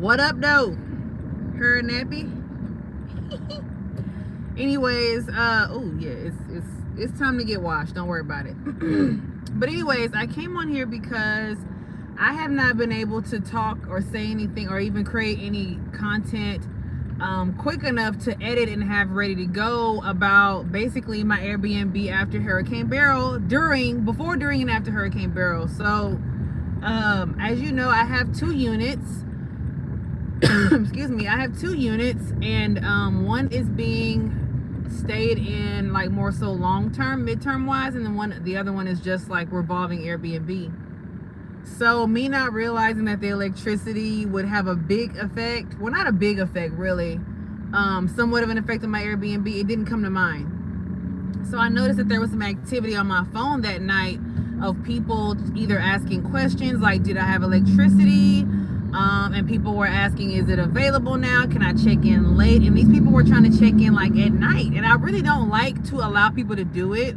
What up, though? Her nappy. Anyways, oh yeah, it's time to get washed. Don't worry about it. But anyways, I came on here because I have not been able to talk or say anything or even create any content quick enough to edit and have ready to go about basically my Airbnb after Hurricane Beryl, before, during, and after Hurricane Beryl. So as you know, I have 2 units. Excuse me, I have 2 units, and one is being stayed in like more so long-term, midterm wise, and then the other one is just like revolving Airbnb. So me not realizing that the electricity would have a big effect, well, not a big effect really, somewhat of an effect on my Airbnb, it didn't come to mind. So I noticed that there was some activity on my phone that night of people either asking questions like, did I have electricity? And people were asking, is it available now? Can I check in late? And these people were trying to check in like at night, and I really don't like to allow people to do it.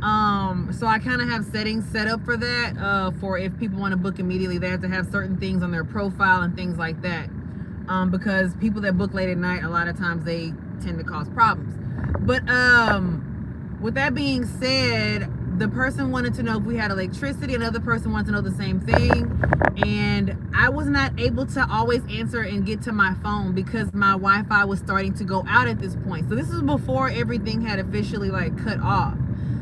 So I kind of have settings set up for that, for if people want to book immediately, they have to have certain things on their profile and things like that, because people that book late at night, a lot of times they tend to cause problems. But with that being said, the person wanted to know if we had electricity, another person wanted to know the same thing, and I was not able to always answer and get to my phone because my Wi-Fi was starting to go out at this point. So this is before everything had officially like cut off.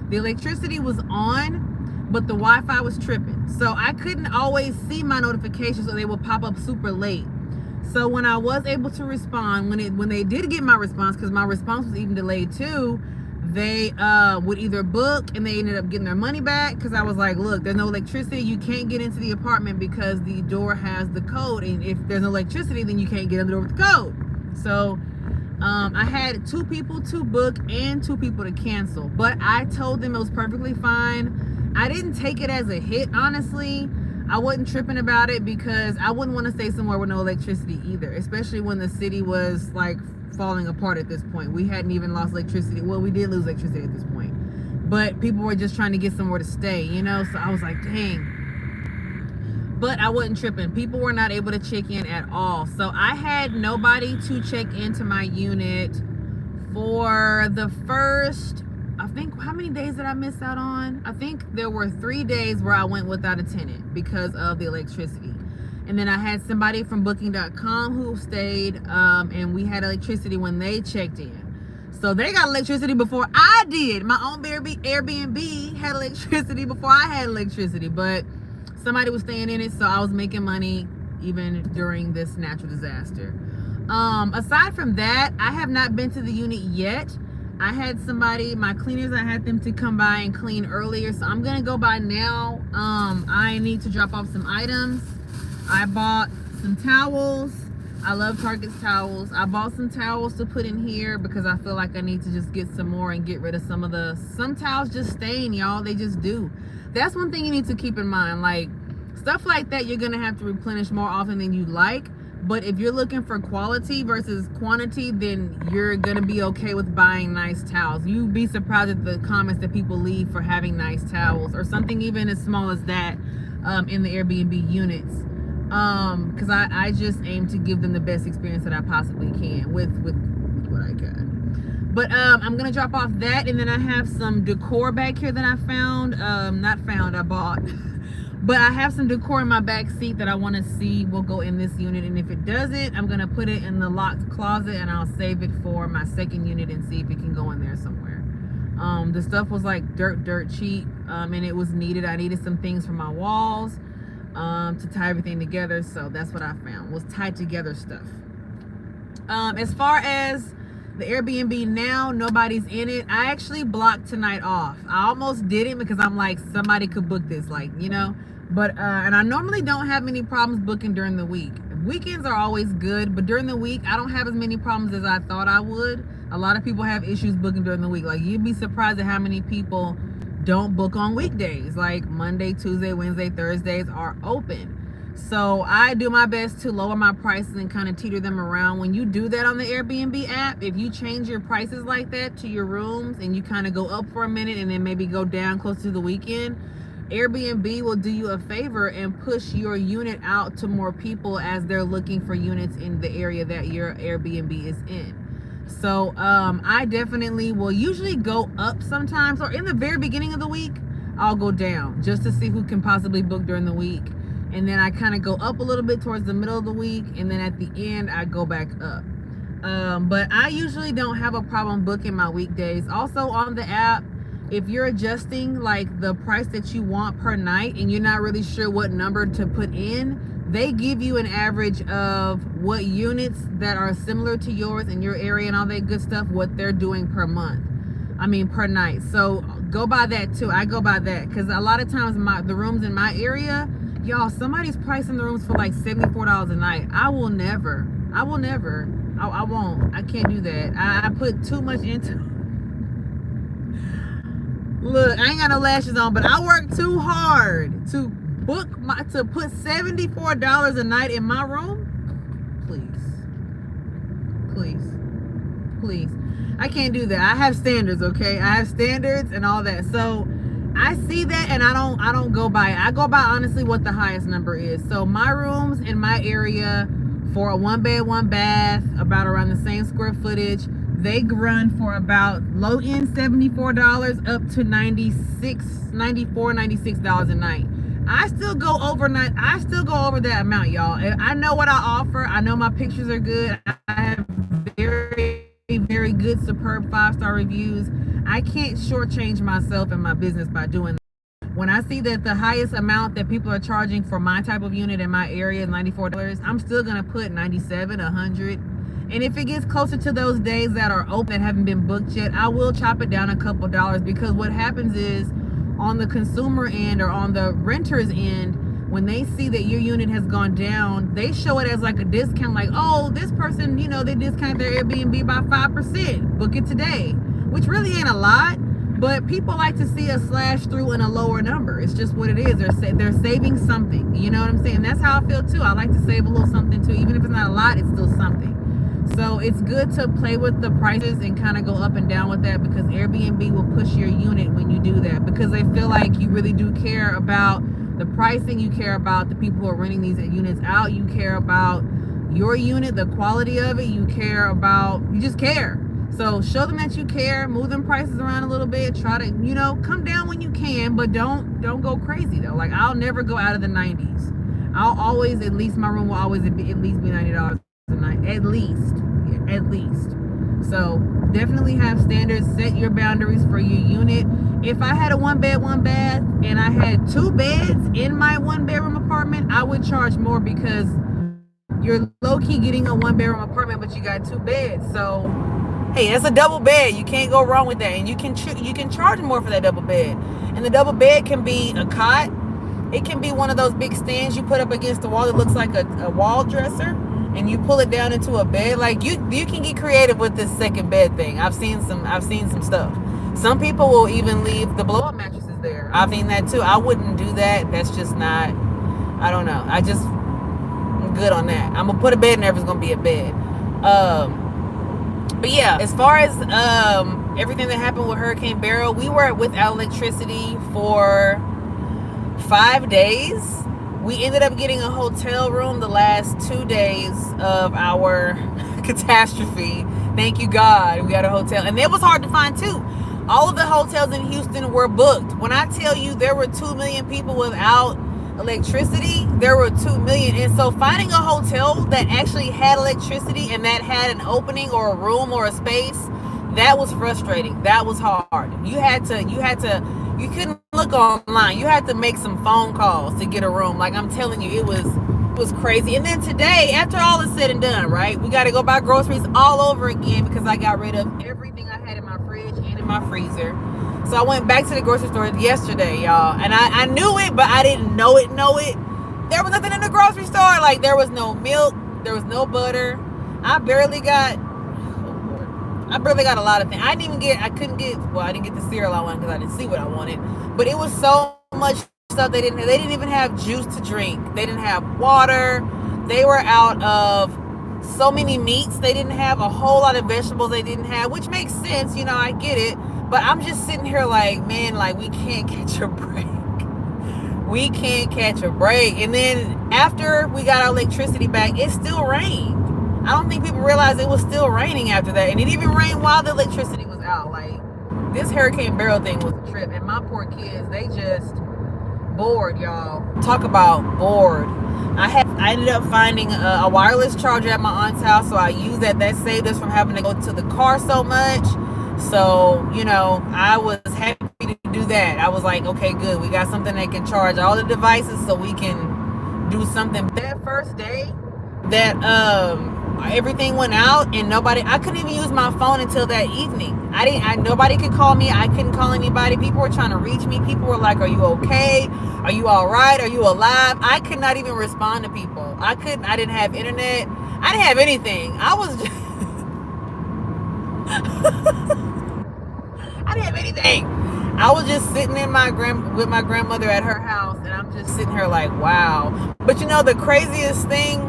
The electricity was on, but the Wi-Fi was tripping, so I couldn't always see my notifications, so they would pop up super late. So when I was able to respond, when they did get my response, because my response was even delayed too, they would either book and they ended up getting their money back, because I was like, look, there's no electricity, you can't get into the apartment because the door has the code, and if there's no electricity, then you can't get in the door with the code. So I had 2 people to book and 2 people to cancel, but I told them it was perfectly fine. I didn't take it as a hit, honestly. I wasn't tripping about it because I wouldn't want to stay somewhere with no electricity either, especially when the city was like falling apart at this point. We hadn't even lost electricity. Well, we did lose electricity at this point, but people were just trying to get somewhere to stay, you know? So I was like, dang. But I wasn't tripping. People were not able to check in at all. So I had nobody to check into my unit for the first, I think, how many days did I miss out on? I think there were 3 days where I went without a tenant because of the electricity. And then I had somebody from booking.com who stayed, and we had electricity when they checked in. So they got electricity before I did. My own Airbnb had electricity before I had electricity, but somebody was staying in it, so I was making money even during this natural disaster. Aside from that, I have not been to the unit yet. I had somebody, my cleaners, I had them to come by and clean earlier, so I'm gonna go by now. I need to drop off some items. I bought some towels. I love Target's towels. I bought some towels to put in here because I feel like I need to just get some more and get rid of some towels just stain, y'all. They just do. That's one thing you need to keep in mind. Like, stuff like that you're gonna have to replenish more often than you like, but if you're looking for quality versus quantity, then you're gonna be okay with buying nice towels. You'd be surprised at the comments that people leave for having nice towels, or something even as small as that, in the Airbnb units, because I just aim to give them the best experience that I possibly can with what I got. But I'm gonna drop off that, and then I have some decor back here that I found. I bought. But I have some decor in my back seat that I want to see will go in this unit, and if it doesn't, I'm gonna put it in the locked closet, and I'll save it for my second unit and see if it can go in there somewhere. The stuff was like dirt cheap, and it was needed. I needed some things for my walls to tie everything together, so that's what I found, was tied together stuff. As far as the Airbnb now, nobody's in it. I actually blocked tonight off. I almost didn't because I'm like, somebody could book this, like, you know. But and I normally don't have many problems booking during the week. Weekends are always good, but during the week I don't have as many problems as I thought I would. A lot of people have issues booking during the week. Like, you'd be surprised at how many people don't book on weekdays. Like Monday, Tuesday, Wednesday, Thursdays are open. So I do my best to lower my prices and kind of teeter them around. When you do that on the Airbnb app, if you change your prices like that to your rooms and you kind of go up for a minute and then maybe go down close to the weekend, Airbnb will do you a favor and push your unit out to more people as they're looking for units in the area that your Airbnb is in. So I definitely will usually go up sometimes, or in the very beginning of the week I'll go down just to see who can possibly book during the week, and then I kind of go up a little bit towards the middle of the week, and then at the end I go back up. But I usually don't have a problem booking my weekdays. Also on the app, if you're adjusting like the price that you want per night and you're not really sure what number to put in, they give you an average of what units that are similar to yours in your area and all that good stuff, what they're doing per month. I mean per night. So go by that too. I go by that because a lot of times the rooms in my area, y'all, somebody's pricing the rooms for like $74 a night. I won't. I can't do that. I put too much into. Look, I ain't got no lashes on, but I work too hard to put $74 a night in my room. Please. I can't do that. I have standards, okay? I have standards and all that. So I see that and I don't go by it. I go by honestly what the highest number is. So my rooms in my area for a 1 bed, 1 bath, about around the same square footage, they run for about low end $74 up to $96 a night. I still go overnight. I still go over that amount, y'all. I know what I offer. I know my pictures are good. I have very good, superb 5-star reviews. I can't shortchange myself and my business by doing that. When I see that the highest amount that people are charging for my type of unit in my area is $94, I'm still gonna put $97, $100. And if it gets closer to those days that are open that haven't been booked yet, I will chop it down a couple dollars, because what happens is on the consumer end or on the renter's end, when they see that your unit has gone down, they show it as like a discount, like, oh, this person, you know, they discount their Airbnb by 5%, book it today, which really ain't a lot, but people like to see a slash through in a lower number. It's just what it is. They're saving something, you know what I'm saying? That's how I feel too. I like to save a little something too. Even if it's not a lot, it's still something. So it's good to play with the prices and kind of go up and down with that, because Airbnb will push your unit when you do that, because they feel like you really do care about the pricing, you care about the people who are renting these units out, you care about your unit, the quality of it, you just care. So show them that you care, move them prices around a little bit, try to, you know, come down when you can, but don't go crazy though. Like, I'll never go out of the 90s. I'll always, at least my room will always at least be $90 a night, at least. So definitely have standards, set your boundaries for your unit. If I had a 1 bed, 1 bath and I had 2 beds in my 1 bedroom apartment, I would charge more, because you're low-key getting a 1 bedroom apartment, but you got 2 beds. So hey, that's a double bed. You can't go wrong with that. And you can charge more for that double bed. And the double bed can be a cot. It can be one of those big stands you put up against the wall that looks like a wall dresser, and you pull it down into a bed. Like, you can get creative with this second bed thing. I've seen some stuff. Some people will even leave the blow-up mattresses there. I've seen that too. I wouldn't do that. That's just not, I don't know. I'm good on that. I'm gonna put a bed in there if it's gonna be a bed. But yeah, as far as everything that happened with Hurricane BERYL, we were without electricity for 5 days. We ended up getting a hotel room the last 2 days of our catastrophe. Thank you, God. We got a hotel. And it was hard to find, too. All of the hotels in Houston were booked. When I tell you there were 2 million people without electricity, there were 2 million. And so finding a hotel that actually had electricity and that had an opening or a room or a space, that was frustrating. That was hard. You couldn't look online. You had to make some phone calls to get a room. Like, I'm telling you, it was crazy. And then today, after all is said and done, right, we got to go buy groceries all over again, because I got rid of everything I had in my fridge and in my freezer. So I went back to the grocery store yesterday, y'all, and I knew it, but I didn't know it. There was nothing in the grocery store. Like, there was no milk, there was no butter. I barely got a lot of things. I didn't get the cereal I wanted because I didn't see what I wanted. But it was so much stuff they didn't have. They didn't even have juice to drink. They didn't have water. They were out of so many meats. They didn't have a whole lot of vegetables they didn't have, which makes sense. You know, I get it. But I'm just sitting here like, man, like, we can't catch a break. We can't catch a break. And then after we got our electricity back, it still rained. I don't think people realized it was still raining after that. And it even rained while the electricity was out. Like, this Hurricane Beryl thing was a trip. And my poor kids, they just bored, y'all. Talk about bored. I ended up finding a wireless charger at my aunt's house, so I used that. That saved us from having to go to the car so much. So, you know, I was happy to do that. I was like, okay, good. We got something that can charge all the devices so we can do something. That first day that everything went out and I couldn't even use my phone until that evening. Nobody could call me. I couldn't call anybody. People were trying to reach me. People were like, are you okay? Are you all right? Are you alive? I could not even respond to people. I didn't have internet. I didn't have anything. I was just I didn't have anything. I was just sitting with my grandmother at her house, and I'm just sitting here like, wow. But you know, the craziest thing,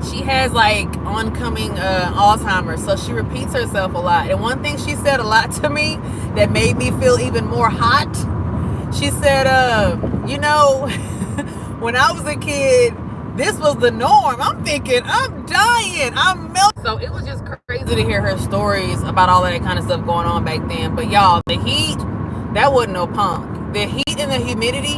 she has like oncoming Alzheimer's, so she repeats herself a lot. And one thing she said a lot to me that made me feel even more hot, she said, you know, when I was a kid, this was the norm. I'm thinking, I'm dying, I'm melting. So it was just crazy to hear her stories about all of that kind of stuff going on back then. But y'all, the heat, that wasn't no punk. The heat and the humidity,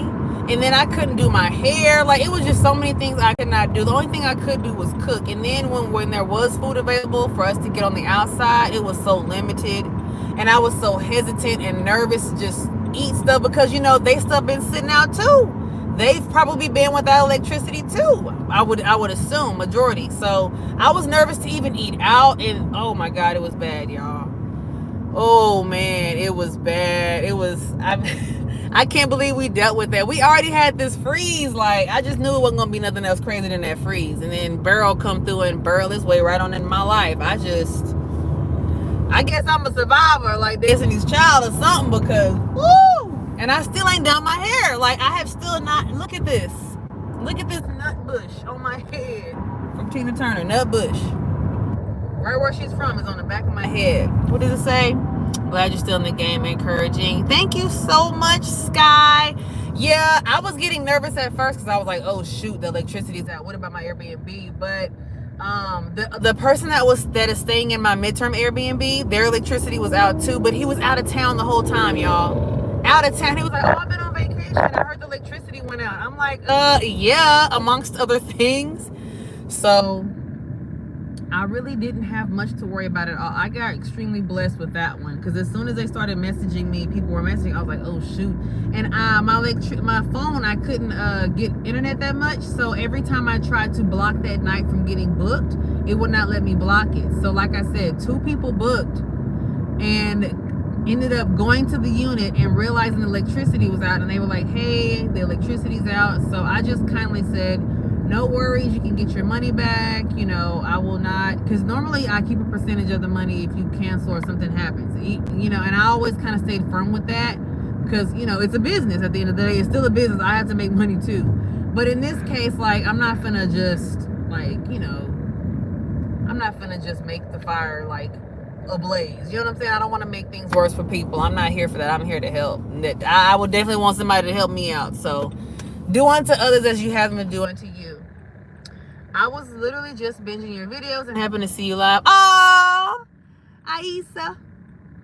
and then I couldn't do my hair. Like, it was just so many things I could not do. The only thing I could do was cook. And then when there was food available for us to get on the outside, it was so limited. And I was so hesitant and nervous to just eat stuff because, you know, they stuff been sitting out too. They've probably been without electricity too. I would assume majority. So I was nervous to even eat out, and oh my God, it was bad, y'all. Oh man, it was bad. I can't believe we dealt with that. We already had this freeze. Like, I just knew it wasn't gonna be nothing else crazy than that freeze. And then Beryl come through and BERYL his way right on into my life. I guess I'm a survivor, like Destiny's Child or something, because woo! And I still ain't done my hair. Like, I have still not. Look at this. Look at this nut bush on my head from Tina Turner. Nut bush. Right where she's from is on the back of my head. What does it say? Glad you're still in the game. Encouraging. Thank you so much, Sky. Yeah, I was getting nervous at first because I was like, oh shoot, the electricity's out. What about my Airbnb? But the person that is staying in my midterm Airbnb, their electricity was out too, but he was out of town the whole time, y'all. Out of town. He was like, oh, I've been on vacation. I heard the electricity went out. I'm like, yeah, amongst other things. So I really didn't have much to worry about at all. I got extremely blessed with that one, because as soon as they started messaging me, people were messaging, I was like, oh shoot. And my phone, I couldn't get internet that much, so every time I tried to block that night from getting booked, it would not let me block it. So like I said, 2 people booked and ended up going to the unit and realizing the electricity was out, and they were like, hey, the electricity's out. So I just kindly said, no worries, you can get your money back. You know, I will not, because normally I keep a percentage of the money if you cancel or something happens, you know, and I always kind of stayed firm with that, because, you know, it's a business. At the end of the day, it's still a business. I have to make money too. But in this case, like, I'm not gonna just, like, you know, I'm not gonna just make the fire like ablaze. You know what I'm saying? I don't want to make things worse for people. I'm not here for that. I'm here to help. I would definitely want somebody to help me out. So do unto others as you have them to do unto you. I was literally just binging your videos and happened to see you live. Oh, Aisa.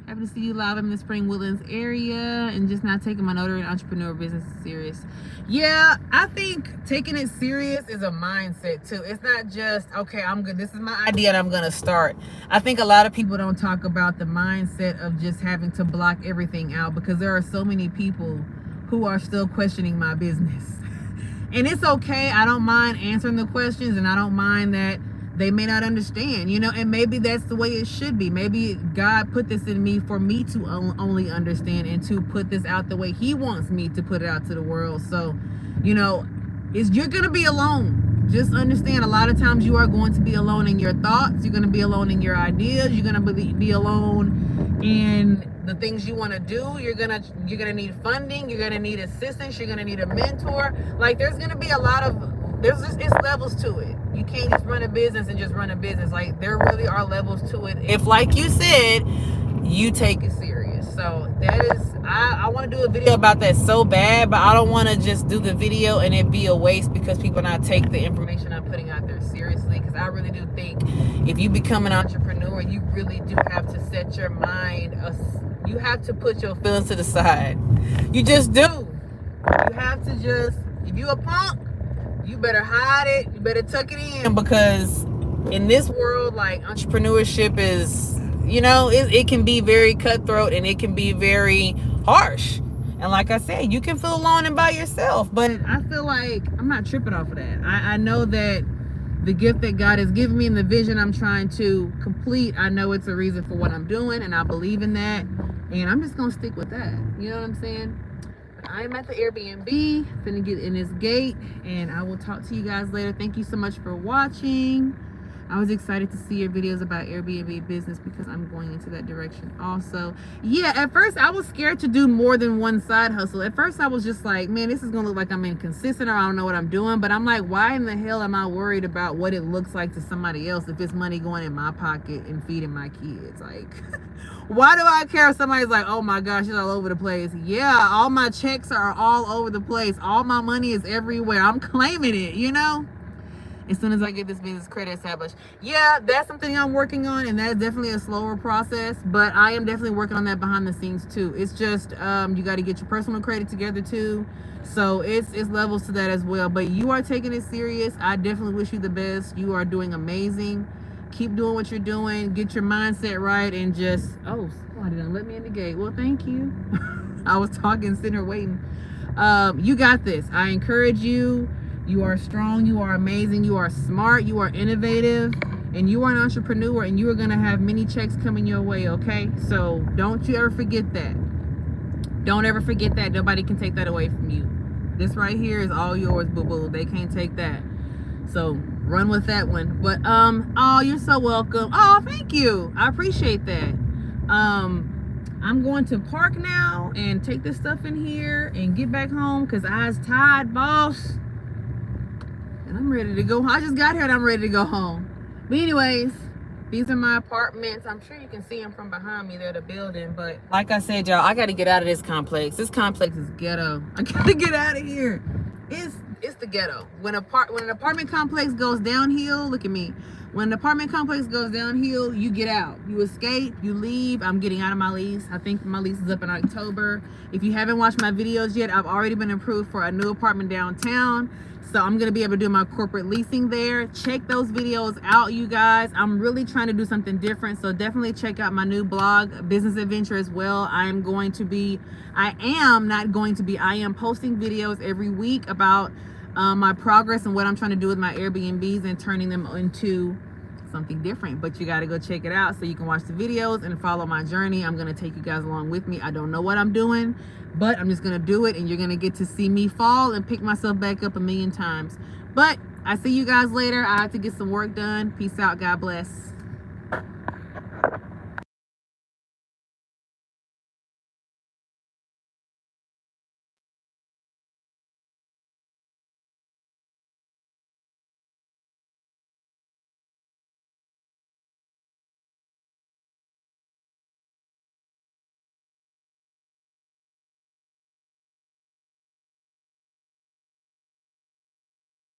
Happy to see you live in the Spring Woodlands area, and just not taking my notary and entrepreneur business serious. Yeah, I think taking it serious is a mindset too. It's not just, okay, I'm good, this is my idea and I'm gonna start. I think a lot of people don't talk about the mindset of just having to block everything out, because there are so many people who are still questioning my business. And it's okay. I don't mind answering the questions, and I don't mind that they may not understand, you know, and maybe that's the way it should be. Maybe God put this in me for me to only understand, and to put this out the way he wants me to put it out to the world. So, you know, you're going to be alone. Just understand, a lot of times you are going to be alone in your thoughts. You're going to be alone in your ideas. You're going to be alone in the things you want to do. You're gonna need funding. You're gonna need assistance. You're gonna need a mentor. Like, there's gonna be a lot of, it's levels to it. You can't just run a business and just run a business. Like, there really are levels to it, if, like you said, you take it serious. business. So that is, I want to do a video about that so bad, but I don't want to just do the video and it be a waste because people not take the information I'm putting out there seriously. Because I really do think if you become an entrepreneur, you really do have to set your mind, you have to put your feelings to the side. You just do. You have to just, if you a punk, you better hide it, you better tuck it in, because in this world, like, entrepreneurship is, you know, it can be very cutthroat and it can be very harsh. And like I said, you can feel alone and by yourself, but I feel like I'm not tripping off of that. I know that the gift that God has given me and the vision I'm trying to complete, I know it's a reason for what I'm doing, and I believe in that, and I'm just gonna stick with that. You know what I'm saying? But I'm at the Airbnb, finna get in this gate, and I will talk to you guys later. Thank you so much for watching. I was excited to see your videos about Airbnb business because I'm going into that direction also. Yeah, at first I was scared to do more than one side hustle. At first I was just like, man, this is gonna look like I'm inconsistent or I don't know what I'm doing. But I'm like, why in the hell am I worried about what it looks like to somebody else if it's money going in my pocket and feeding my kids? Like, why do I care if somebody's like, oh my gosh, it's all over the place? Yeah, all my checks are all over the place. All my money is everywhere. I'm claiming it, you know? As soon as I get this business credit established. Yeah, that's something I'm working on, and that's definitely a slower process, but I am definitely working on that behind the scenes too. It's just you got to get your personal credit together too, so it's levels to that as well. But you are taking it serious. I definitely wish you the best. You are doing amazing. Keep doing what you're doing. Get your mindset right, and just, oh, somebody done let me in the gate. Well, thank you. I was talking, sitting here waiting. You got this. I encourage you. You are strong, you are amazing, you are smart, you are innovative, and you are an entrepreneur, and you are going to have many checks coming your way, okay? So don't you ever forget that. Don't ever forget that. Nobody can take that away from you. This right here is all yours, boo-boo. They can't take that. So run with that one. But, oh, you're so welcome. Oh, thank you. I appreciate that. I'm going to park now and take this stuff in here and get back home because I was tired, boss. I'm ready to go. I just got here and I'm ready to go home. But anyways, these are my apartments. I'm sure you can see them from behind me. They're the building. But like I said, y'all, I got to get out of this complex. This complex is ghetto. I got to get out of here. It's the ghetto. When an apartment complex goes downhill, look at me. When an apartment complex goes downhill, you get out. You escape, you leave. I'm getting out of my lease. I think my lease is up in October. If you haven't watched my videos yet, I've already been approved for a new apartment downtown. So I'm going to be able to do my corporate leasing there. Check those videos out, you guys. I'm really trying to do something different. So definitely check out my new blog, Business Adventure, as well. I am posting videos every week about my progress and what I'm trying to do with my Airbnbs and turning them into something different. But you got to go check it out so you can watch the videos and follow my journey. I'm going to take you guys along with me. I don't know what I'm doing, but I'm just going to do it, and you're going to get to see me fall and pick myself back up a million times. But I see you guys later. I have to get some work done. Peace out. God bless.